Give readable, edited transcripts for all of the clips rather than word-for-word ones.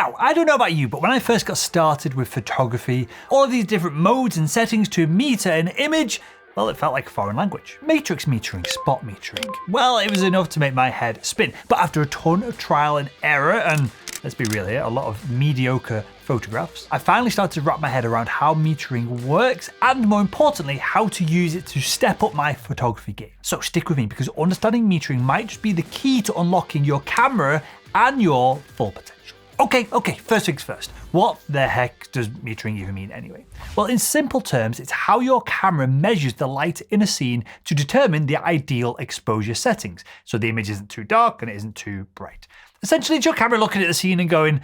Now, I don't know about you, but when I first got started with photography, all of these different modes and settings to meter an image, well, it felt like a foreign language. Matrix metering, spot metering. Well, it was enough to make my head spin. But after a ton of trial and error, and let's be real here, a lot of mediocre photographs, I finally started to wrap my head around how metering works and, more importantly, how to use it to step up my photography game. So stick with me, because understanding metering might just be the key to unlocking your camera and your full potential. Okay, first things first. What the heck does metering even mean anyway? Well, in simple terms, it's how your camera measures the light in a scene to determine the ideal exposure settings. So the image isn't too dark and it isn't too bright. Essentially, it's your camera looking at the scene and going,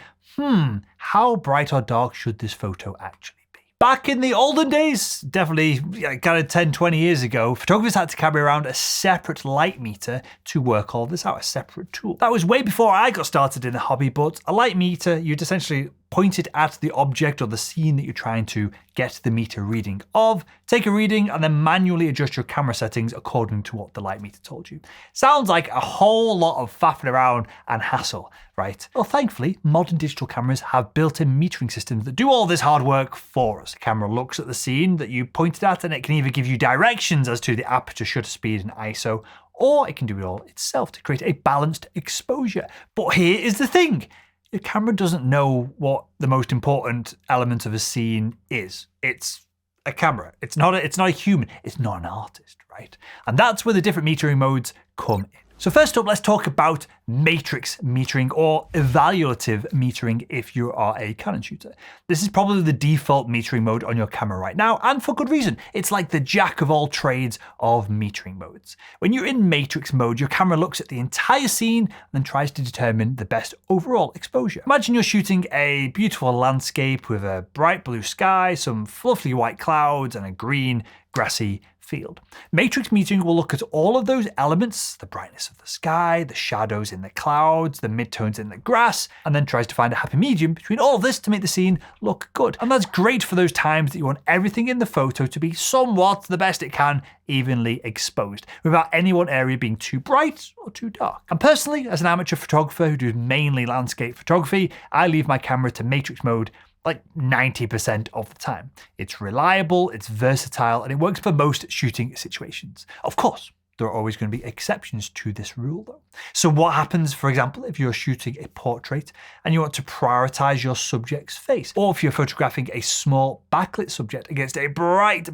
how bright or dark should this photo actually be? Back in the olden days, definitely kind of 10, 20 years ago, photographers had to carry around a separate light meter to work all this out, a separate tool. That was way before I got started in the hobby, but a light meter, you'd essentially point it at the object or the scene that you're trying to get the meter reading of, take a reading, and then manually adjust your camera settings according to what the light meter told you. Sounds like a whole lot of faffing around and hassle, right? Well, thankfully, modern digital cameras have built-in metering systems that do all this hard work for us. The camera looks at the scene that you pointed at, and it can either give you directions as to the aperture, shutter speed, and ISO, or it can do it all itself to create a balanced exposure. But here is the thing. Your camera doesn't know what the most important element of a scene is. It's a camera. It's not a human. It's not an artist, right? And that's where the different metering modes come in. So first up, let's talk about matrix metering, or evaluative metering if you are a Canon shooter. This is probably the default metering mode on your camera right now, and for good reason. It's like the jack of all trades of metering modes. When you're in matrix mode, your camera looks at the entire scene and then tries to determine the best overall exposure. Imagine you're shooting a beautiful landscape with a bright blue sky, some fluffy white clouds, and a green, grassy field. Matrix metering will look at all of those elements, the brightness of the sky, the shadows in the clouds, the midtones in the grass, and then tries to find a happy medium between all of this to make the scene look good. And that's great for those times that you want everything in the photo to be somewhat the best it can, evenly exposed, without any one area being too bright or too dark. And personally, as an amateur photographer who does mainly landscape photography, I leave my camera to matrix mode like 90% of the time. It's reliable, it's versatile, and it works for most shooting situations. Of course, there are always going to be exceptions to this rule though. So what happens, for example, if you're shooting a portrait and you want to prioritize your subject's face, or if you're photographing a small backlit subject against a bright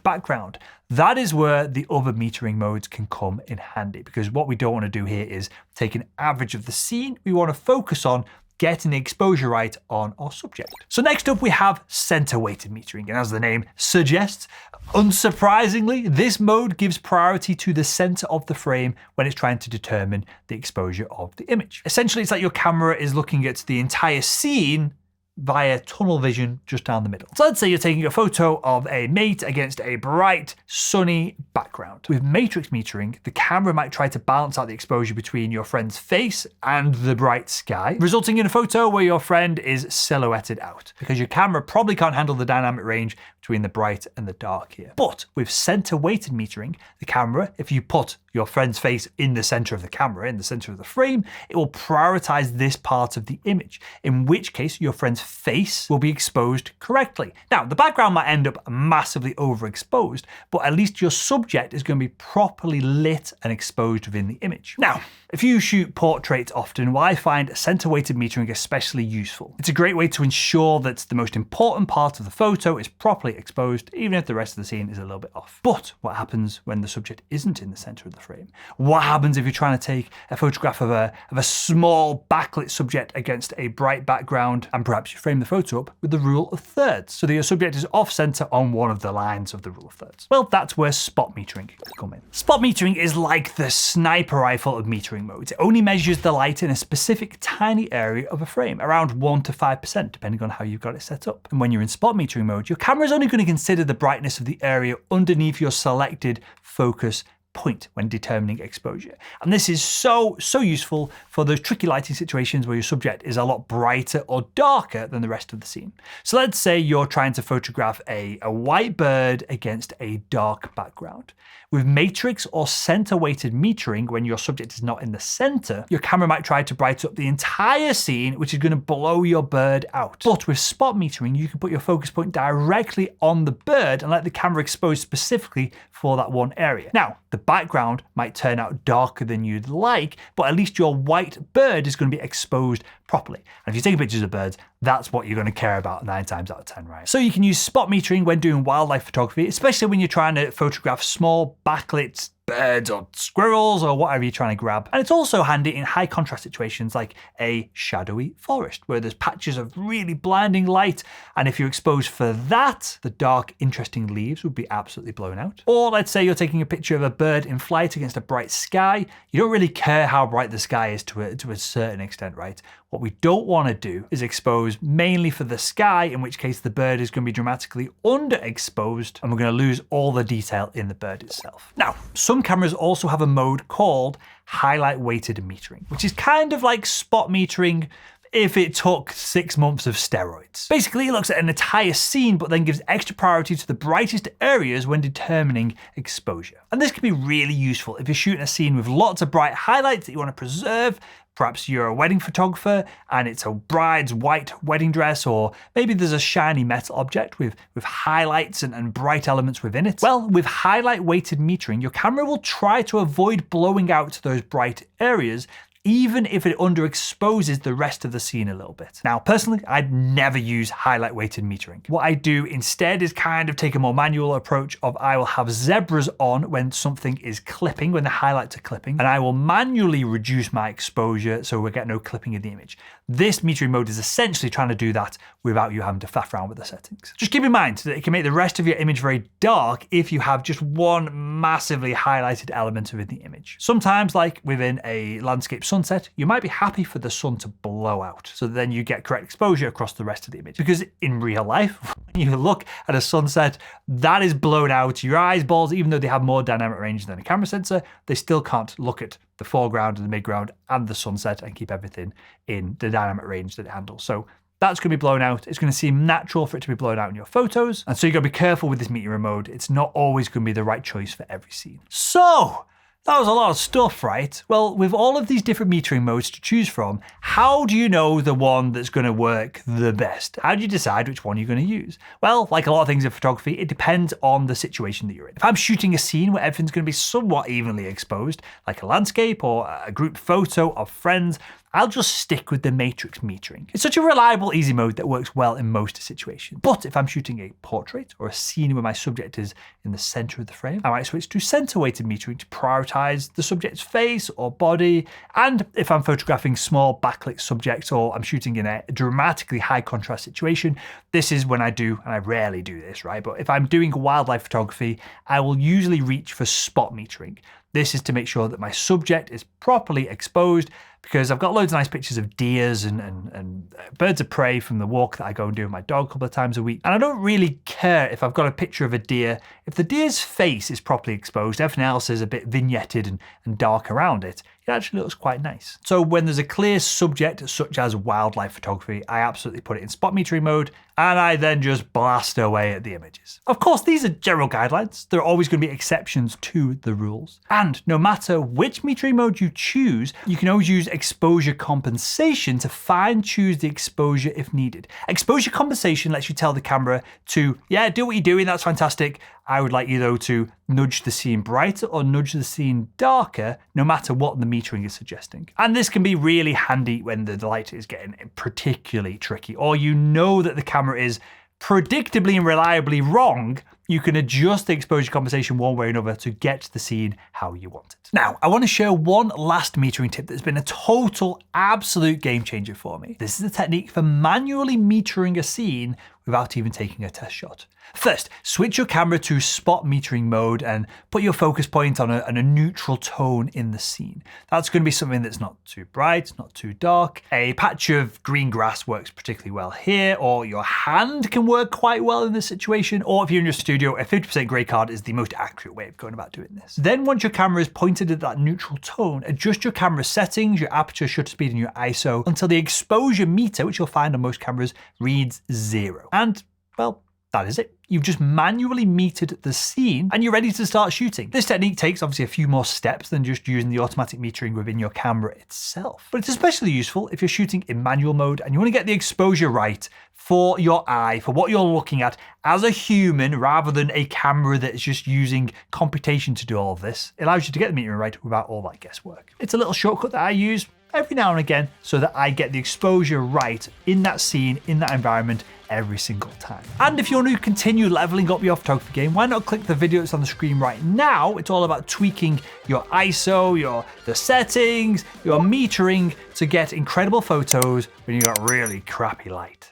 background? That is where the other metering modes can come in handy, because what we don't want to do here is take an average of the scene. We want to focus on getting the exposure right on our subject. So next up we have center weighted metering, and as the name suggests, unsurprisingly, this mode gives priority to the center of the frame when it's trying to determine the exposure of the image. Essentially, it's like your camera is looking at the entire scene via tunnel vision just down the middle. So let's say you're taking a photo of a mate against a bright, sunny background. With matrix metering, the camera might try to balance out the exposure between your friend's face and the bright sky, resulting in a photo where your friend is silhouetted out, because your camera probably can't handle the dynamic range between the bright and the dark here. But with center weighted metering, the camera, if you put your friend's face in the center of the camera, in the center of the frame, it will prioritize this part of the image, in which case your friend's face will be exposed correctly. Now, the background might end up massively overexposed, but at least your subject is going to be properly lit and exposed within the image. Now, if you shoot portraits often, well, I find center weighted metering especially useful. It's a great way to ensure that the most important part of the photo is properly exposed, even if the rest of the scene is a little bit off. But what happens when the subject isn't in the center of the frame? What happens if you're trying to take a photograph of a small backlit subject against a bright background, and perhaps you frame the photo up with the rule of thirds, so that your subject is off center on one of the lines of the rule of thirds? Well, that's where spot metering can come in. Spot metering is like the sniper rifle of metering modes. It only measures the light in a specific tiny area of a frame, around 1 to 5%, depending on how you've got it set up. And when you're in spot metering mode, your camera is only going to consider the brightness of the area underneath your selected focus point when determining exposure. And this is so useful for those tricky lighting situations where your subject is a lot brighter or darker than the rest of the scene. So let's say you're trying to photograph a white bird against a dark background. With matrix or center weighted metering, when your subject is not in the center, your camera might try to brighten up the entire scene, which is going to blow your bird out. But with spot metering, you can put your focus point directly on the bird and let the camera expose specifically for that one area. Now, the background might turn out darker than you'd like, but at least your white bird is going to be exposed properly. And if you're taking pictures of birds, that's what you're going to care about 9 times out of 10, right? So you can use spot metering when doing wildlife photography, especially when you're trying to photograph small backlit birds or squirrels or whatever you're trying to grab. And it's also handy in high contrast situations like a shadowy forest where there's patches of really blinding light. And if you're exposed for that, the dark, interesting leaves would be absolutely blown out. Or let's say you're taking a picture of a bird in flight against a bright sky. You don't really care how bright the sky is to a certain extent, right? What we don't want to do is expose mainly for the sky, in which case the bird is going to be dramatically underexposed and we're going to lose all the detail in the bird itself. Now, some cameras also have a mode called highlight weighted metering, which is kind of like spot metering if it took 6 months of steroids. Basically, it looks at an entire scene, but then gives extra priority to the brightest areas when determining exposure. And this can be really useful if you're shooting a scene with lots of bright highlights that you want to preserve. Perhaps you're a wedding photographer and it's a bride's white wedding dress, or maybe there's a shiny metal object with highlights and bright elements within it. Well, with highlight weighted metering, your camera will try to avoid blowing out those bright areas, even if it underexposes the rest of the scene a little bit. Now, personally, I'd never use highlight weighted metering. What I do instead is kind of take a more manual approach of I will have zebras on when something is clipping, when the highlights are clipping, and I will manually reduce my exposure so we get no clipping in the image. This metering mode is essentially trying to do that without you having to faff around with the settings. Just keep in mind that it can make the rest of your image very dark if you have just one massively highlighted element within the image. Sometimes, like within a landscape sunset, you might be happy for the sun to blow out, so then you get correct exposure across the rest of the image. Because in real life, when you look at a sunset that is blown out, your eyeballs, even though they have more dynamic range than a camera sensor, they still can't look at the foreground and the midground and the sunset and keep everything in the dynamic range that it handles. So that's going to be blown out. It's going to seem natural for it to be blown out in your photos. And so you've got to be careful with this metering mode. It's not always going to be the right choice for every scene. So that was a lot of stuff, right? Well, with all of these different metering modes to choose from, how do you know the one that's going to work the best? How do you decide which one you're going to use? Well, like a lot of things in photography, it depends on the situation that you're in. If I'm shooting a scene where everything's going to be somewhat evenly exposed, like a landscape or a group photo of friends, I'll just stick with the matrix metering. It's such a reliable, easy mode that works well in most situations. But if I'm shooting a portrait or a scene where my subject is in the center of the frame, I might switch to center weighted metering to prioritize the subject's face or body. And if I'm photographing small backlit subjects or I'm shooting in a dramatically high contrast situation, this is when I do, and I rarely do this, right? But if I'm doing wildlife photography, I will usually reach for spot metering. This is to make sure that my subject is properly exposed, because I've got loads of nice pictures of deers and birds of prey from the walk that I go and do with my dog a couple of times a week. And I don't really care if I've got a picture of a deer. If the deer's face is properly exposed, everything else is a bit vignetted and dark around it, it actually looks quite nice. So when there's a clear subject, such as wildlife photography, I absolutely put it in spot metering mode, and I then just blast away at the images. Of course, these are general guidelines. There are always going to be exceptions to the rules. And no matter which metering mode you choose, you can always use exposure compensation to fine-tune the exposure if needed. Exposure compensation lets you tell the camera to, yeah, do what you're doing, that's fantastic. I would like you, though, to nudge the scene brighter or nudge the scene darker, no matter what the metering is suggesting. And this can be really handy when the light is getting particularly tricky, or you know that the camera is predictably and reliably wrong. You can adjust the exposure compensation one way or another to get the scene how you want it. Now, I want to share one last metering tip that's been a total, absolute game changer for me. This is a technique for manually metering a scene without even taking a test shot. First, switch your camera to spot metering mode and put your focus point on a neutral tone in the scene. That's going to be something that's not too bright, not too dark. A patch of green grass works particularly well here, or your hand can work quite well in this situation, or if you're in your studio, a 50% grey card is the most accurate way of going about doing this. Then once your camera is pointed at that neutral tone, adjust your camera settings, your aperture, shutter speed, and your ISO until the exposure meter, which you'll find on most cameras, reads 0. And, well, that is it. You've just manually metered the scene and you're ready to start shooting. This technique takes obviously a few more steps than just using the automatic metering within your camera itself. But it's especially useful if you're shooting in manual mode and you want to get the exposure right for your eye, for what you're looking at as a human rather than a camera that is just using computation to do all of this. It allows you to get the metering right without all that guesswork. It's a little shortcut that I use every now and again so that I get the exposure right in that scene, in that environment, every single time. And if you want to continue leveling up your photography game, why not click the video that's on the screen right now? It's all about tweaking your ISO, the settings, your metering to get incredible photos when you've got really crappy light.